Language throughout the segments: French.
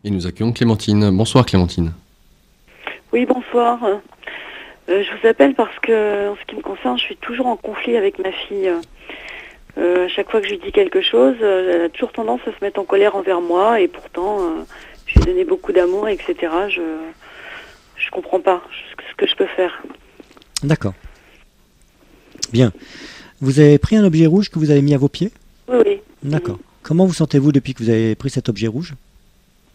Et nous accueillons Clémentine. Bonsoir Clémentine. Oui, bonsoir. Je vous appelle parce que, en ce qui me concerne, je suis toujours en conflit avec ma fille. À chaque fois que je lui dis quelque chose, elle a toujours tendance à se mettre en colère envers moi, et pourtant, je lui ai donné beaucoup d'amour, etc. Je comprends pas ce que je peux faire. D'accord. Bien. Vous avez pris un objet rouge que vous avez mis à vos pieds? Oui, oui. D'accord. Comment vous sentez-vous depuis que vous avez pris cet objet rouge?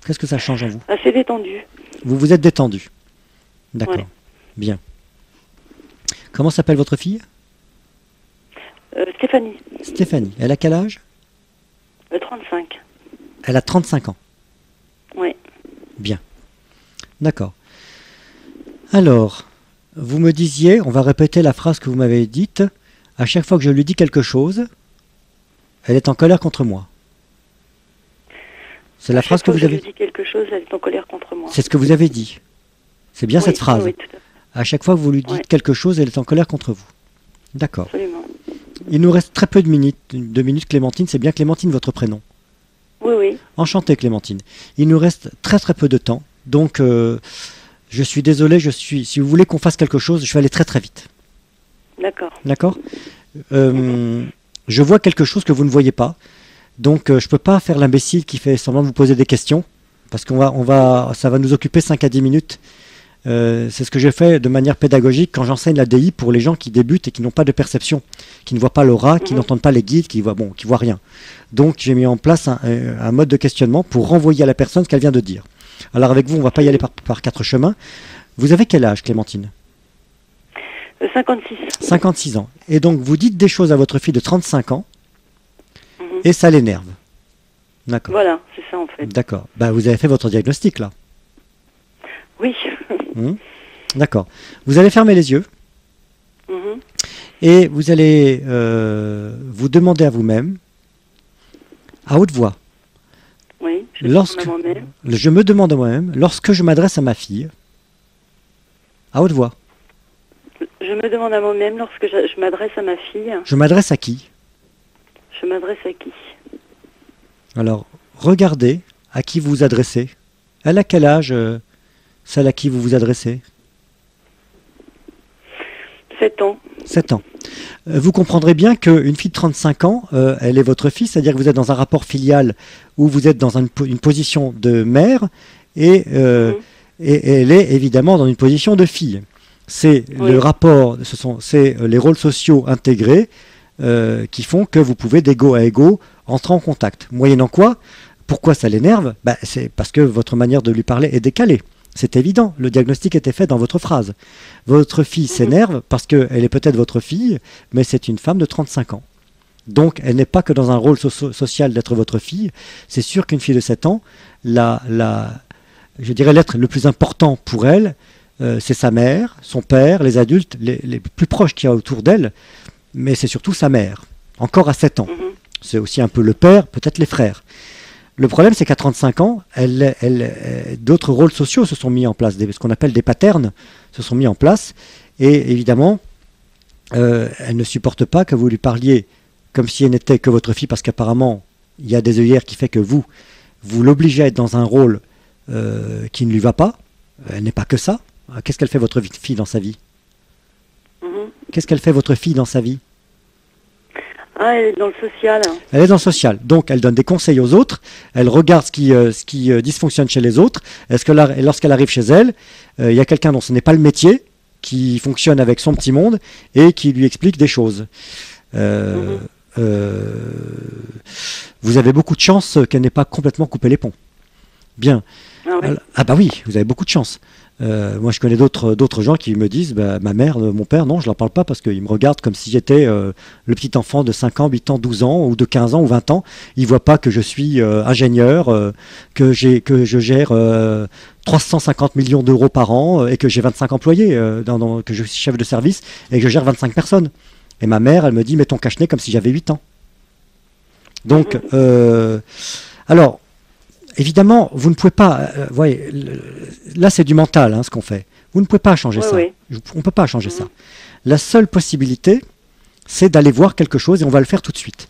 Qu'est-ce que ça change en vous? Assez détendu. Vous vous êtes détendu. D'accord. Ouais. Bien. Comment s'appelle votre fille? Stéphanie. Stéphanie. Elle a quel âge? 35. Elle a 35 ans. Oui. Bien. D'accord. Alors, vous me disiez, on va répéter la phrase que vous m'avez dite, à chaque fois que je lui dis quelque chose, elle est en colère contre moi. C'est la phrase que vous avez... Je lui dis quelque chose, elle est en colère contre moi. C'est ce que vous avez dit. C'est bien cette phrase. Oui, tout à fait. À chaque fois que vous lui dites quelque chose, elle est en colère contre vous. D'accord. Absolument. Il nous reste très peu de minutes, Clémentine. C'est bien Clémentine votre prénom? Oui, oui. Enchantée Clémentine. Il nous reste très très peu de temps. Donc, je suis désolé, si vous voulez qu'on fasse quelque chose, je vais aller très très vite. D'accord. D'accord. Je vois quelque chose que vous ne voyez pas. Donc, je ne peux pas faire l'imbécile qui fait semblant de vous poser des questions. Parce ça va nous occuper 5 à 10 minutes. C'est ce que je fais de manière pédagogique quand j'enseigne la DI pour les gens qui débutent et qui n'ont pas de perception, qui ne voient pas l'aura, qui n'entendent pas les guides, qui voient rien. Donc j'ai mis en place un mode de questionnement pour renvoyer à la personne ce qu'elle vient de dire. Alors avec vous, on ne va pas y aller par 4 chemins. Vous avez quel âge, Clémentine? 56. 56 ans. Et donc vous dites des choses à votre fille de 35 ans et ça l'énerve. D'accord. Voilà, c'est ça en fait. D'accord. Bah, vous avez fait votre diagnostic là. Oui. D'accord. Vous allez fermer les yeux et vous allez vous demander à vous-même, à haute voix, oui, je me demande à moi-même, lorsque je m'adresse à ma fille, à haute voix. Je me demande à moi-même, lorsque je m'adresse à ma fille. Je m'adresse à qui? Je m'adresse à qui? Alors, regardez à qui vous vous adressez. Elle a quel âge celle à qui vous vous adressez? 7 ans. 7 ans. Vous comprendrez bien qu'une fille de 35 ans, elle est votre fille, c'est-à-dire que vous êtes dans un rapport filial où vous êtes dans une position de mère et elle est évidemment dans une position de fille. C'est le rapport, c'est les rôles sociaux intégrés qui font que vous pouvez d'égo à égo entrer en contact. Moyennant quoi, pourquoi ça l'énerve? C'est parce que votre manière de lui parler est décalée. C'est évident, le diagnostic était fait dans votre phrase. Votre fille s'énerve parce qu'elle est peut-être votre fille, mais c'est une femme de 35 ans. Donc elle n'est pas que dans un rôle social d'être votre fille. C'est sûr qu'une fille de 7 ans, je dirais l'être le plus important pour elle, c'est sa mère, son père, les adultes, les plus proches qu'il y a autour d'elle, mais c'est surtout sa mère, encore à 7 ans. C'est aussi un peu le père, peut-être les frères. Le problème, c'est qu'à 35 ans, d'autres rôles sociaux se sont mis en place, ce qu'on appelle des patterns se sont mis en place, et évidemment, elle ne supporte pas que vous lui parliez comme si elle n'était que votre fille, parce qu'apparemment, il y a des œillères qui fait que vous l'obligez à être dans un rôle qui ne lui va pas. Elle n'est pas que ça. Qu'est-ce qu'elle fait votre fille dans sa vie? Qu'est-ce qu'elle fait votre fille dans sa vie? Ah, elle est dans le social. Elle est dans le social. Donc, elle donne des conseils aux autres. Elle regarde ce qui dysfonctionne chez les autres. Lorsqu'elle arrive chez elle, il y a quelqu'un dont ce n'est pas le métier, qui fonctionne avec son petit monde et qui lui explique des choses. Vous avez beaucoup de chance qu'elle n'ait pas complètement coupé les ponts. Bien. Ah bah oui, vous avez beaucoup de chance. Moi, je connais d'autres gens qui me disent ma mère, mon père, non, je leur parle pas parce qu'ils me regardent comme si j'étais le petit enfant de 5 ans, 8 ans, 12 ans, ou de 15 ans ou 20 ans. Ils voient pas que je suis ingénieur, que je gère 350 millions d'euros par an et que j'ai 25 employés, que je suis chef de service et que je gère 25 personnes. Et ma mère, elle me dit, mets ton cache-nez comme si j'avais 8 ans. Donc, alors, évidemment, vous ne pouvez pas... voyez, là, c'est du mental, ce qu'on fait. Vous ne pouvez pas changer ça. Oui. On ne peut pas changer ça. La seule possibilité, c'est d'aller voir quelque chose et on va le faire tout de suite.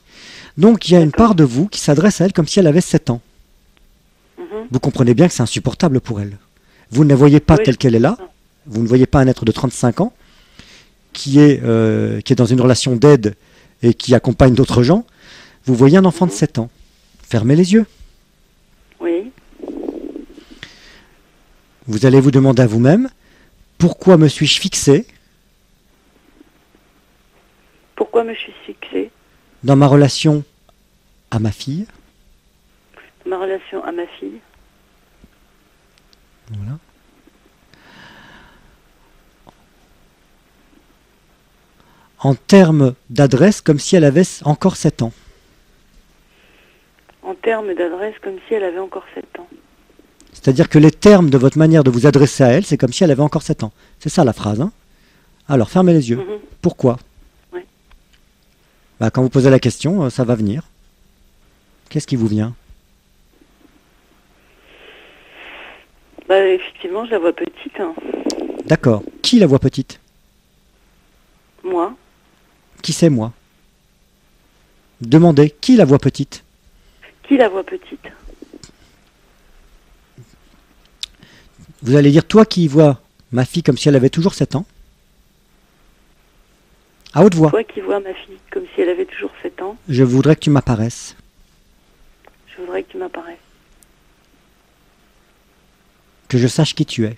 Donc, il y a une part de vous qui s'adresse à elle comme si elle avait 7 ans. Vous comprenez bien que c'est insupportable pour elle. Vous ne la voyez pas Oui, telle qu'elle est là. Vous ne voyez pas un être de 35 ans qui est dans une relation d'aide et qui accompagne d'autres gens. Vous voyez un enfant de 7 ans. Fermez les yeux. Oui. Vous allez vous demander à vous-même, pourquoi me suis-je fixé Pourquoi me suis fixée dans ma relation à ma fille? ma relation à ma fille? Voilà. En termes d'adresse, comme si elle avait encore 7 ans. En termes d'adresse, comme si elle avait encore 7 ans. C'est-à-dire que les termes de votre manière de vous adresser à elle, c'est comme si elle avait encore 7 ans. C'est ça la phrase. Hein? Alors, fermez les yeux. Mhm. Pourquoi? Ouais. Bah, quand vous posez la question, ça va venir. Qu'est-ce qui vous vient? Bah, effectivement, je la vois petite. Hein. D'accord. Qui la voit petite? Moi. Qui c'est moi? Demandez, qui la voit petite? Qui la voit petite? Vous allez dire, toi qui vois ma fille comme si elle avait toujours 7 ans. À haute voix. Toi qui vois ma fille comme si elle avait toujours 7 ans, Je voudrais que tu m'apparaisses. je voudrais que tu m'apparaisses. Que je sache qui tu es.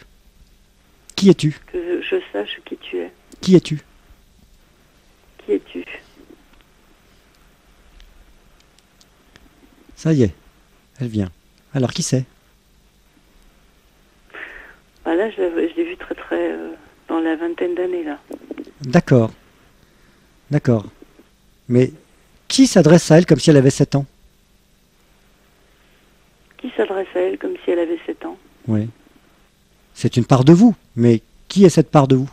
Qui es-tu? Que je sache qui tu es. Qui es-tu? Qui es-tu? Ça y est, elle vient. Alors qui c'est? Bah là, je l'ai vue très très dans la vingtaine d'années là. D'accord. D'accord. Mais qui s'adresse à elle comme si elle avait 7 ans? Qui s'adresse à elle comme si elle avait 7 ans? Oui. C'est une part de vous, mais qui est cette part de vous?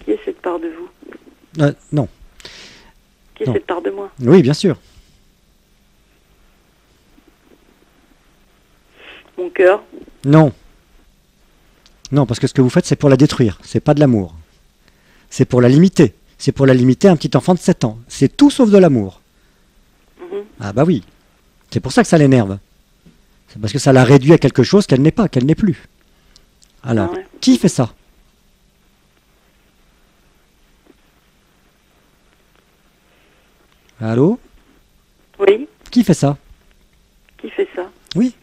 Qui est cette part de vous? Non. Qui est Non. cette part de moi? Oui, bien sûr. Mon cœur? Non. Non, parce que ce que vous faites, c'est pour la détruire. C'est pas de l'amour. C'est pour la limiter. C'est pour la limiter à un petit enfant de 7 ans. C'est tout sauf de l'amour. Mhm. Ah bah oui. C'est pour ça que ça l'énerve. C'est parce que ça la réduit à quelque chose qu'elle n'est pas, qu'elle n'est plus. Alors, Ah ouais. qui fait ça? Allô? Oui. Qui fait ça? Qui fait ça? Oui.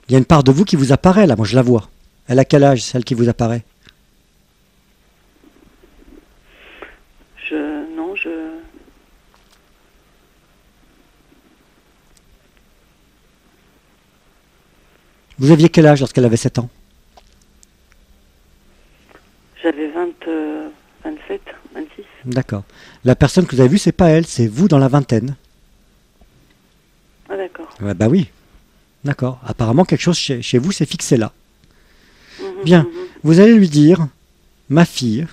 Il y a une part de vous qui vous apparaît là, moi je la vois. Elle a quel âge, celle qui vous apparaît? Non, Vous aviez quel âge lorsqu'elle avait 7 ans? j'avais 27, 26. D'accord. La personne que vous avez vue, c'est pas elle, c'est vous dans la vingtaine. Ah d'accord. Ouais, bah oui. D'accord. Apparemment, quelque chose chez vous s'est fixé là. Mhm, Bien. mhm. Vous allez lui dire, ma fille,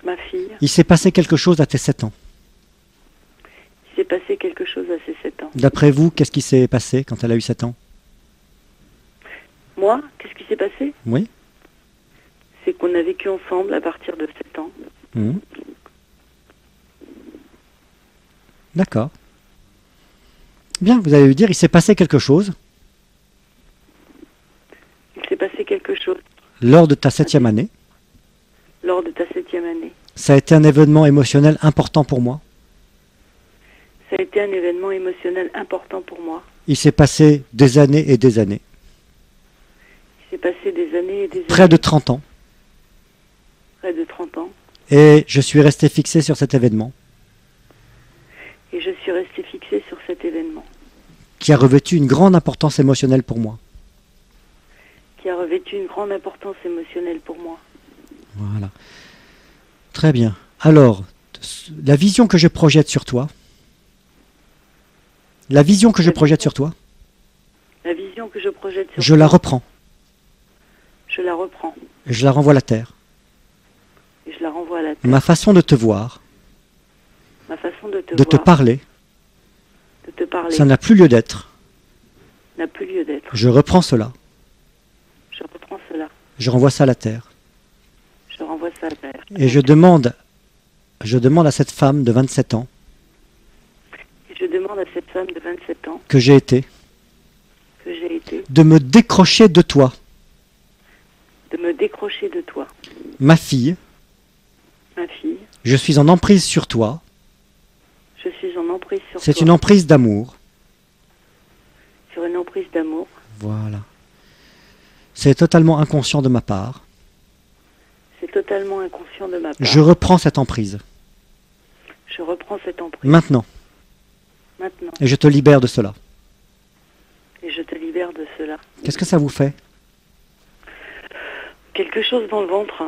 Ma fille, il s'est passé quelque chose à tes 7 ans. il s'est passé quelque chose à ses 7 ans. D'après vous, qu'est-ce qui s'est passé quand elle a eu 7 ans? Moi, qu'est-ce qui s'est passé? Oui. C'est qu'on a vécu ensemble à partir de 7 ans. Mhm. D'accord. Bien, vous allez lui dire, il s'est passé quelque chose Il s'est passé quelque chose lors de ta 7e année. lors de ta 7e année. Ça a été un événement émotionnel important pour moi. Ça a été un événement émotionnel important pour moi. Il s'est passé des années et des années. Il s'est passé des années et des Près années. de 30 ans. Près de 30 ans. Et je suis resté fixé sur cet événement Et je suis restée fixée sur cet événement. qui a revêtu une grande importance émotionnelle pour moi. Qui a revêtu une grande importance émotionnelle pour moi. Voilà. Très bien. Alors, la vision que je projette sur toi, la vision que je projette sur toi, La vision que je projette sur je la reprends. je la reprends. Et je la renvoie à la terre. Et je la renvoie à la terre. Ma façon de te voir, Ma façon de te de te voir, parler, de te parler, ça n'a plus lieu d'être. n'a plus lieu d'être. Je reprends cela. Je reprends cela. Je renvoie ça à la terre. Je renvoie ça à la terre. Et je demande Je demande à cette femme de 27 ans Je demande à cette femme de 27 ans que j'ai été de me décrocher de toi, ma fille. Je suis en emprise sur toi. C'est une emprise d'amour. Voilà. C'est totalement inconscient de ma part. Je reprends cette emprise. Maintenant. Et je te libère de cela. Qu'est-ce que ça vous fait? Quelque chose dans le ventre.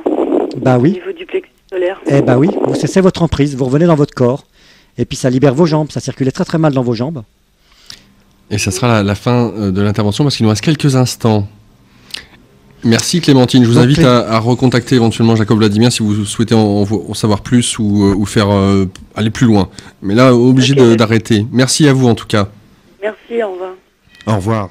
Bah oui. Au niveau du plexus solaire. Eh bah oui, vous cessez votre emprise, vous revenez dans votre corps. Et puis ça libère vos jambes, ça circulait très très mal dans vos jambes. Et ça sera la fin de l'intervention parce qu'il nous reste quelques instants. Merci Clémentine, je vous invite à recontacter éventuellement Jacob Vladimir si vous souhaitez en savoir plus ou faire aller plus loin. Mais là, obligé d'arrêter. Merci à vous en tout cas. Merci, au revoir. Au revoir.